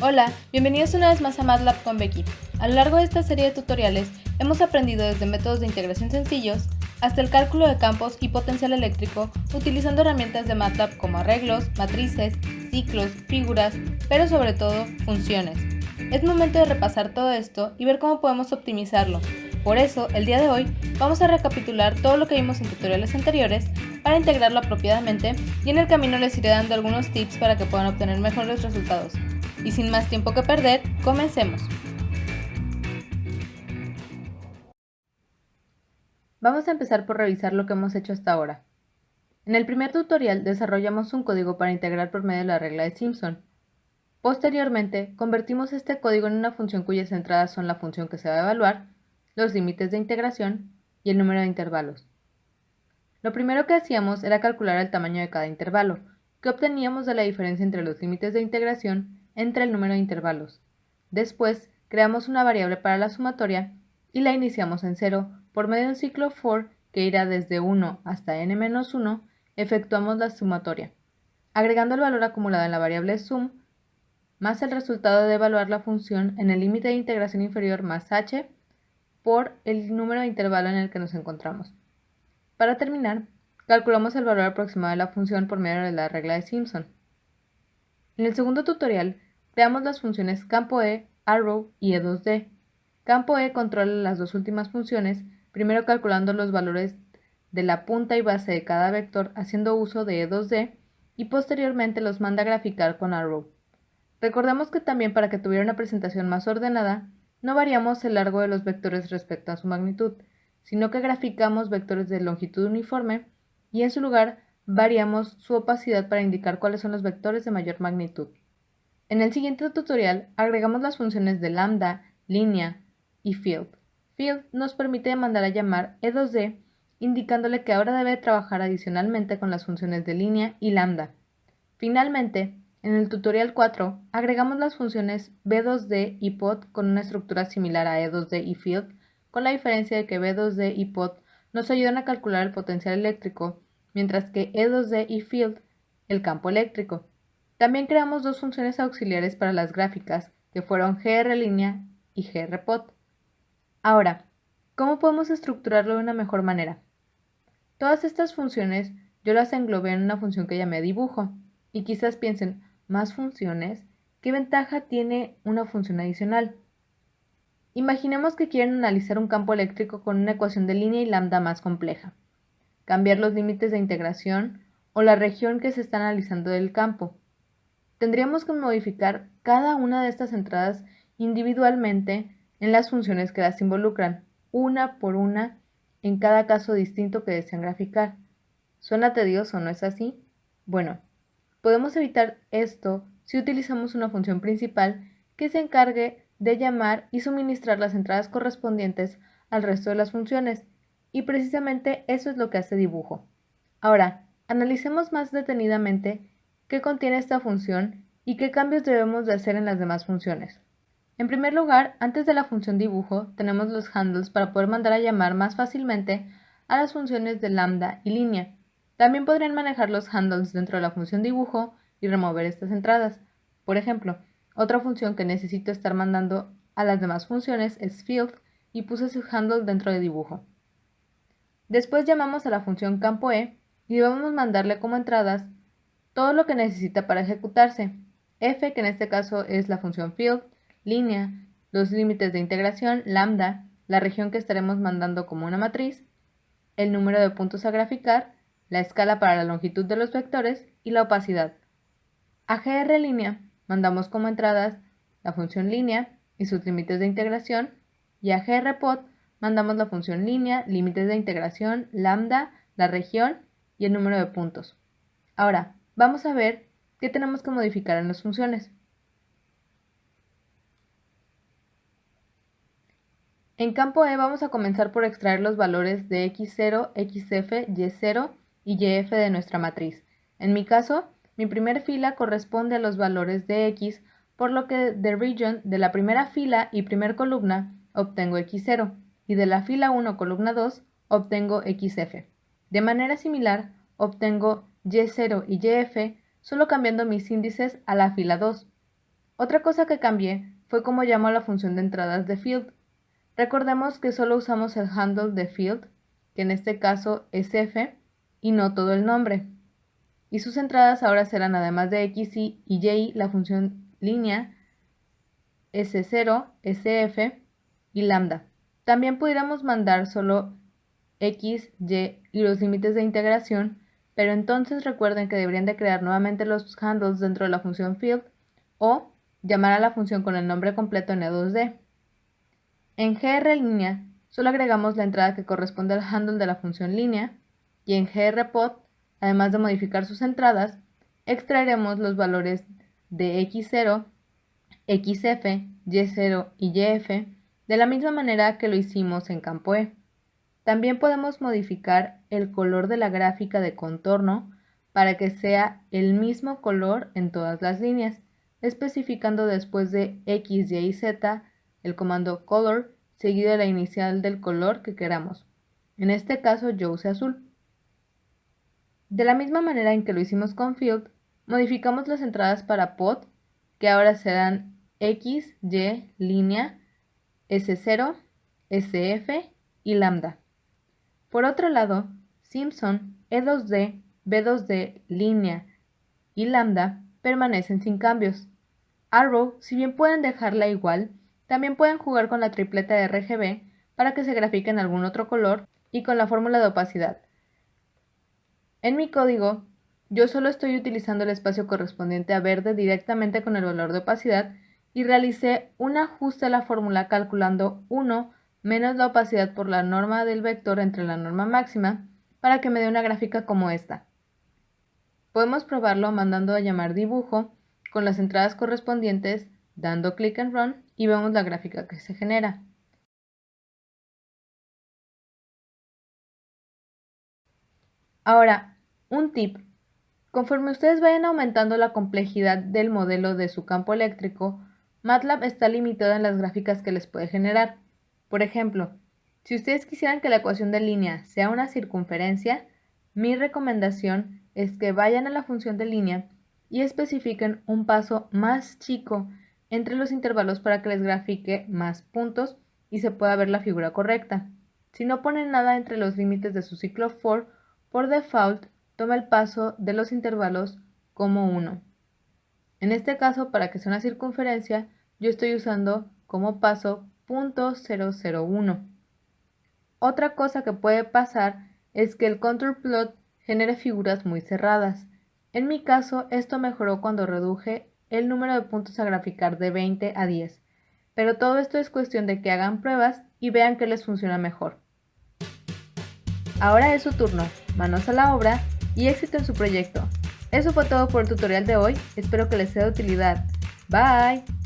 Hola, bienvenidos una vez más a MATLAB con Becky. A lo largo de esta serie de tutoriales hemos aprendido desde métodos de integración sencillos hasta el cálculo de campos y potencial eléctrico utilizando herramientas de MATLAB como arreglos, matrices, ciclos, figuras, pero sobre todo funciones. Es momento de repasar todo esto y ver cómo podemos optimizarlo. Por eso, el día de hoy vamos a recapitular todo lo que vimos en tutoriales anteriores para integrarlo apropiadamente y en el camino les iré dando algunos tips para que puedan obtener mejores resultados. Y sin más tiempo que perder, comencemos. Vamos a empezar por revisar lo que hemos hecho hasta ahora. En el primer tutorial desarrollamos un código para integrar por medio de la regla de Simpson. Posteriormente, convertimos este código en una función cuyas entradas son la función que se va a evaluar, los límites de integración y el número de intervalos. Lo primero que hacíamos era calcular el tamaño de cada intervalo, que obteníamos de la diferencia entre los límites de integración entre el número de intervalos. Después, creamos una variable para la sumatoria y la iniciamos en 0 por medio de un ciclo for que irá desde 1 hasta n-1, efectuamos la sumatoria, agregando el valor acumulado en la variable sum más el resultado de evaluar la función en el límite de integración inferior más h por el número de intervalo en el que nos encontramos. Para terminar, calculamos el valor aproximado de la función por medio de la regla de Simpson. En el segundo tutorial, creamos las funciones campo E, arrow y E2D. Campo E controla las dos últimas funciones, primero calculando los valores de la punta y base de cada vector haciendo uso de E2D y posteriormente los manda a graficar con arrow. Recordemos que también para que tuviera una presentación más ordenada, no variamos el largo de los vectores respecto a su magnitud, sino que graficamos vectores de longitud uniforme y en su lugar variamos su opacidad para indicar cuáles son los vectores de mayor magnitud. En el siguiente tutorial agregamos las funciones de lambda, línea y field. Field nos permite mandar a llamar E2D indicándole que ahora debe trabajar adicionalmente con las funciones de línea y lambda. Finalmente, en el tutorial 4, agregamos las funciones B2D y pod con una estructura similar a E2D y field, con la diferencia de que B2D y pod nos ayudan a calcular el potencial eléctrico, mientras que E2D y field el campo eléctrico. También creamos dos funciones auxiliares para las gráficas, que fueron grlínea y grpod. Ahora, ¿cómo podemos estructurarlo de una mejor manera? Todas estas funciones yo las englobé en una función que llamé dibujo, y quizás piensen, ¿más funciones? ¿Qué ventaja tiene una función adicional? Imaginemos que quieren analizar un campo eléctrico con una ecuación de línea y lambda más compleja, cambiar los límites de integración o la región que se está analizando del campo. Tendríamos que modificar cada una de estas entradas individualmente en las funciones que las involucran, una por una, en cada caso distinto que desean graficar. ¿Suena tedioso, no es así? Bueno, podemos evitar esto si utilizamos una función principal que se encargue de llamar y suministrar las entradas correspondientes al resto de las funciones, y precisamente eso es lo que hace dibujo. Ahora, analicemos más detenidamente qué contiene esta función y qué cambios debemos de hacer en las demás funciones. En primer lugar, antes de la función dibujo, tenemos los handles para poder mandar a llamar más fácilmente a las funciones de lambda y línea. También podrían manejar los handles dentro de la función dibujo y remover estas entradas. Por ejemplo, otra función que necesito estar mandando a las demás funciones es field y puse su handle dentro de dibujo. Después llamamos a la función campo E y debemos mandarle como entradas todo lo que necesita para ejecutarse. F, que en este caso es la función field, línea, los límites de integración, lambda, la región que estaremos mandando como una matriz, el número de puntos a graficar, la escala para la longitud de los vectores y la opacidad. A grlínea mandamos como entradas la función línea y sus límites de integración, y a grpod mandamos la función línea, límites de integración, lambda, la región y el número de puntos. Ahora, vamos a ver qué tenemos que modificar en las funciones. En campo E vamos a comenzar por extraer los valores de x0, xf, y0 y yf de nuestra matriz. En mi caso, mi primera fila corresponde a los valores de x, por lo que de region de la primera fila y primer columna obtengo x0 y de la fila 1 columna 2 obtengo xf. De manera similar, obtengo y0 y yf solo cambiando mis índices a la fila 2. Otra cosa que cambié fue cómo llamo a la función de entradas de field. Recordemos que solo usamos el handle de field, que en este caso es f, y no todo el nombre. Y sus entradas ahora serán, además de x, y y, la función línea, s0, sf y lambda. También pudiéramos mandar solo x, y los límites de integración, pero entonces recuerden que deberían de crear nuevamente los handles dentro de la función field o llamar a la función con el nombre completo en E2D. En grlínea solo agregamos la entrada que corresponde al handle de la función línea y en grpod, además de modificar sus entradas, extraeremos los valores de x0, xf, y0 y yf de la misma manera que lo hicimos en campo E. También podemos modificar el color de la gráfica de contorno para que sea el mismo color en todas las líneas, especificando después de x, y y z el comando color seguido de la inicial del color que queramos. En este caso yo usé azul. De la misma manera en que lo hicimos con field, modificamos las entradas para pod, que ahora serán x, y, línea, s0, sf y lambda. Por otro lado, Simpson, E2D, B2D, línea y lambda permanecen sin cambios. Arrow, si bien pueden dejarla igual, también pueden jugar con la tripleta de RGB para que se grafique en algún otro color y con la fórmula de opacidad. En mi código, yo solo estoy utilizando el espacio correspondiente a verde directamente con el valor de opacidad y realicé un ajuste a la fórmula calculando 1 menos la opacidad por la norma del vector entre la norma máxima para que me dé una gráfica como esta. Podemos probarlo mandando a llamar dibujo con las entradas correspondientes, dando clic en Run y vemos la gráfica que se genera. Ahora, un tip. Conforme ustedes vayan aumentando la complejidad del modelo de su campo eléctrico, MATLAB está limitado en las gráficas que les puede generar. Por ejemplo, si ustedes quisieran que la ecuación de línea sea una circunferencia, mi recomendación es que vayan a la función de línea y especifiquen un paso más chico entre los intervalos para que les grafique más puntos y se pueda ver la figura correcta. Si no ponen nada entre los límites de su ciclo for, por default toma el paso de los intervalos como 1. En este caso, para que sea una circunferencia, yo estoy usando como paso .001. Otra cosa que puede pasar es que el contour plot genere figuras muy cerradas. En mi caso, esto mejoró cuando reduje el número de puntos a graficar de 20 a 10. Pero todo esto es cuestión de que hagan pruebas y vean qué les funciona mejor. Ahora es su turno, manos a la obra y éxito en su proyecto. Eso fue todo por el tutorial de hoy, espero que les sea de utilidad. Bye.